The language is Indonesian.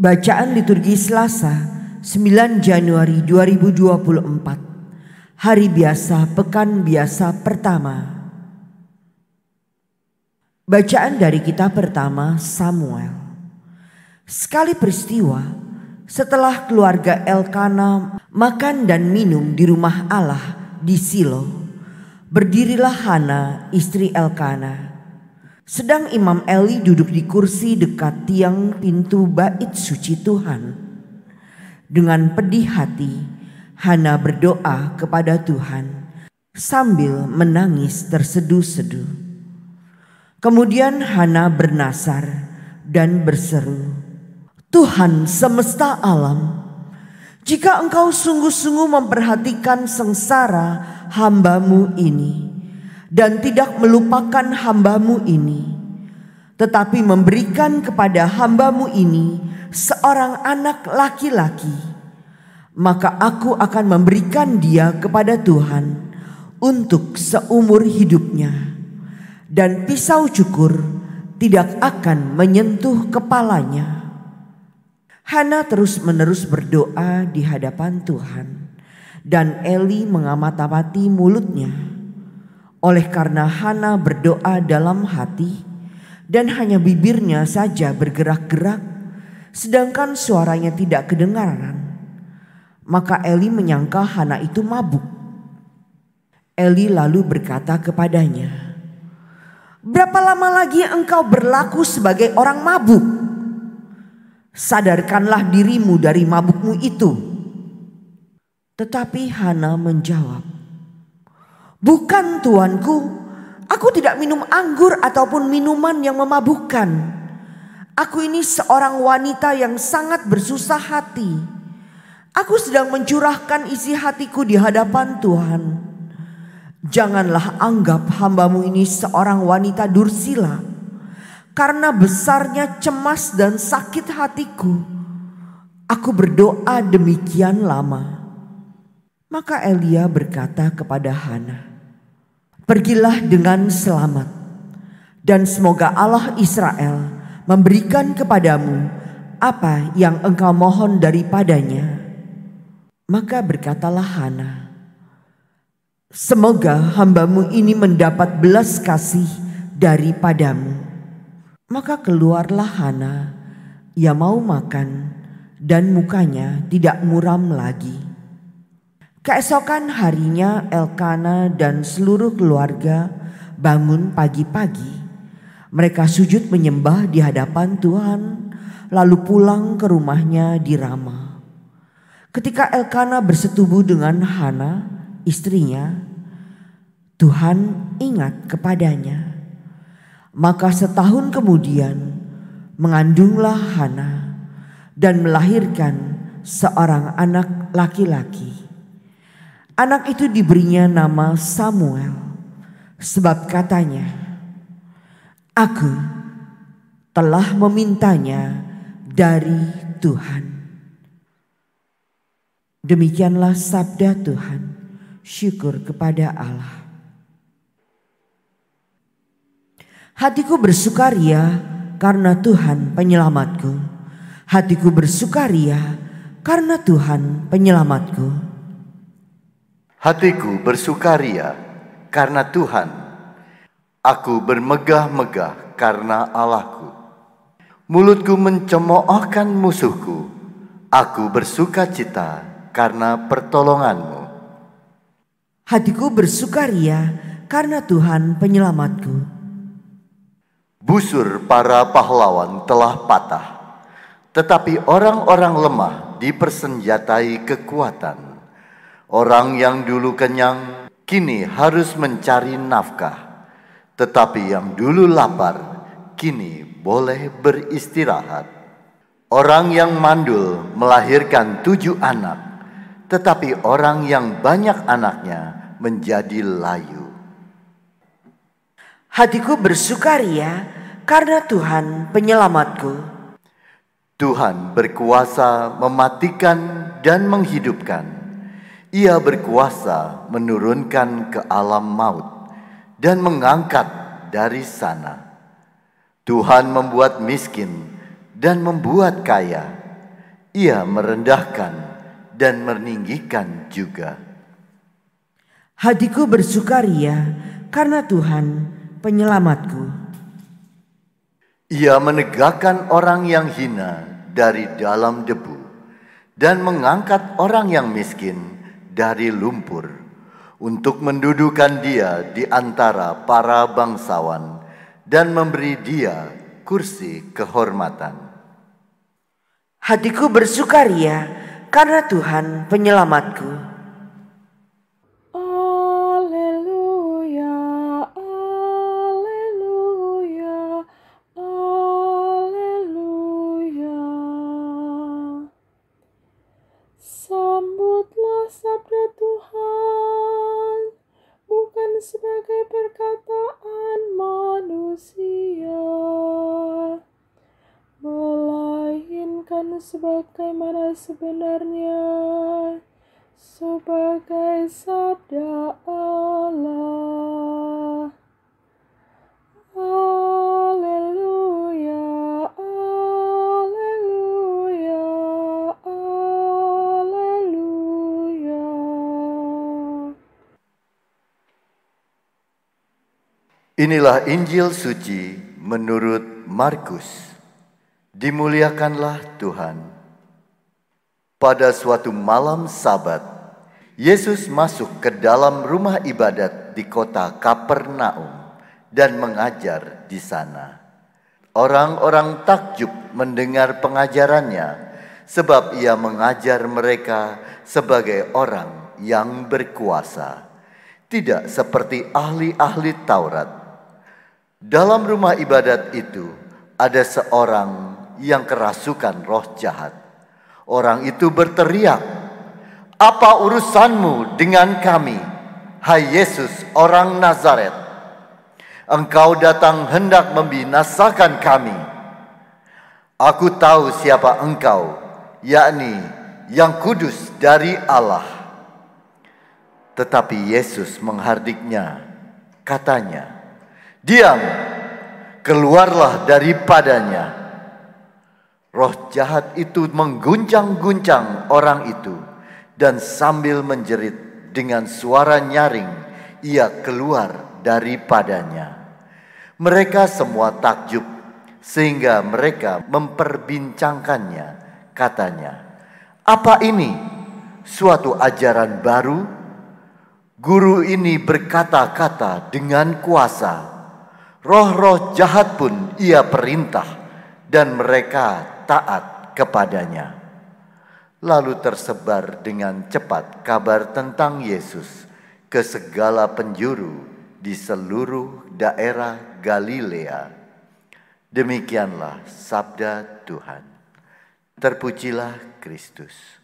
Bacaan liturgi Selasa 9 Januari 2024, Hari Biasa Pekan Biasa pertama. Bacaan dari kitab pertama Samuel. Sekali peristiwa, setelah keluarga Elkana makan dan minum di rumah Allah di Silo, berdirilah Hana istri Elkana. Sedang Imam Eli duduk di kursi dekat tiang pintu bait suci Tuhan. Dengan pedih hati, Hana berdoa kepada Tuhan sambil menangis terseduh-seduh. Kemudian Hana bernasar dan berseru, "Tuhan semesta alam, jika Engkau sungguh-sungguh memperhatikan sengsara hamba-Mu ini dan tidak melupakan hamba-Mu ini, tetapi memberikan kepada hamba-Mu ini seorang anak laki-laki, maka aku akan memberikan dia kepada Tuhan untuk seumur hidupnya, dan pisau cukur tidak akan menyentuh kepalanya." Hana terus-menerus berdoa di hadapan Tuhan, dan Eli mengamati mulutnya. Oleh karena Hana berdoa dalam hati dan hanya bibirnya saja bergerak-gerak, sedangkan suaranya tidak kedengaran, maka Eli menyangka Hana itu mabuk. Eli lalu berkata kepadanya, "Berapa lama lagi engkau berlaku sebagai orang mabuk? Sadarkanlah dirimu dari mabukmu itu." Tetapi Hana menjawab, "Bukan, tuanku, aku tidak minum anggur ataupun minuman yang memabukkan. Aku ini seorang wanita yang sangat bersusah hati. Aku sedang mencurahkan isi hatiku di hadapan Tuhan. Janganlah anggap hamba-Mu ini seorang wanita dursila. Karena besarnya cemas dan sakit hatiku, aku berdoa demikian lama." Maka Elia berkata kepada Hana, "Pergilah dengan selamat, dan semoga Allah Israel memberikan kepadamu apa yang engkau mohon daripadanya." Maka berkatalah Hana, "Semoga hamba-Mu ini mendapat belas kasih daripadamu." Maka keluarlah Hana, ia mau makan dan mukanya tidak muram lagi. Keesokan harinya Elkana dan seluruh keluarga bangun pagi-pagi. Mereka sujud menyembah di hadapan Tuhan, lalu pulang ke rumahnya di Rama. Ketika Elkana bersetubuh dengan Hana, istrinya, Tuhan ingat kepadanya. Maka setahun kemudian mengandunglah Hana dan melahirkan seorang anak laki-laki. Anak itu diberinya nama Samuel, sebab katanya, "Aku telah memintanya dari Tuhan." Demikianlah sabda Tuhan. Syukur kepada Allah. Hatiku bersukaria karena Tuhan penyelamatku. Hatiku bersukaria karena Tuhan penyelamatku. Hatiku bersukaria karena Tuhan. Aku bermegah-megah karena Allahku. Mulutku mencemoohkan musuhku. Aku bersukacita karena pertolongan-Mu. Hatiku bersukaria karena Tuhan penyelamatku. Busur para pahlawan telah patah, tetapi orang-orang lemah dipersenjatai kekuatan. Orang yang dulu kenyang kini harus mencari nafkah, tetapi yang dulu lapar kini boleh beristirahat. Orang yang mandul melahirkan 7 anak, tetapi orang yang banyak anaknya menjadi layu. Hatiku bersukaria karena Tuhan penyelamatku. Tuhan berkuasa mematikan dan menghidupkan. Ia berkuasa menurunkan ke alam maut dan mengangkat dari sana. Tuhan membuat miskin dan membuat kaya. Ia merendahkan dan meninggikan juga. Hatiku bersukaria karena Tuhan penyelamatku. Ia menegakkan orang yang hina dari dalam debu dan mengangkat orang yang miskin dari lumpur untuk mendudukan dia di antara para bangsawan dan memberi dia kursi kehormatan. Hatiku bersukaria karena Tuhan penyelamatku. Sambutlah sabda Tuhan, bukan sebagai perkataan manusia, melainkan sebagaimana sebenarnya, sebagai sabda Allah. Inilah Injil suci menurut Markus. Dimuliakanlah Tuhan. Pada suatu malam Sabat, Yesus masuk ke dalam rumah ibadat di kota Kapernaum dan mengajar di sana. Orang-orang takjub mendengar pengajarannya, sebab ia mengajar mereka sebagai orang yang berkuasa, tidak seperti ahli-ahli Taurat. Dalam rumah ibadat itu ada seorang yang kerasukan roh jahat. Orang itu berteriak, "Apa urusanmu dengan kami, hai Yesus orang Nazaret? Engkau datang hendak membinasakan kami. Aku tahu siapa engkau, yakni yang kudus dari Allah." Tetapi Yesus menghardiknya, katanya, "Diam, keluarlah daripadanya." Roh jahat itu mengguncang-guncang orang itu, dan sambil menjerit dengan suara nyaring, ia keluar daripadanya. Mereka semua takjub, sehingga mereka memperbincangkannya. Katanya, "Apa ini? Suatu ajaran baru? Guru ini berkata-kata dengan kuasa. Roh-roh jahat pun ia perintah, dan mereka taat kepadanya." Lalu tersebar dengan cepat kabar tentang Yesus ke segala penjuru di seluruh daerah Galilea. Demikianlah sabda Tuhan. Terpujilah Kristus.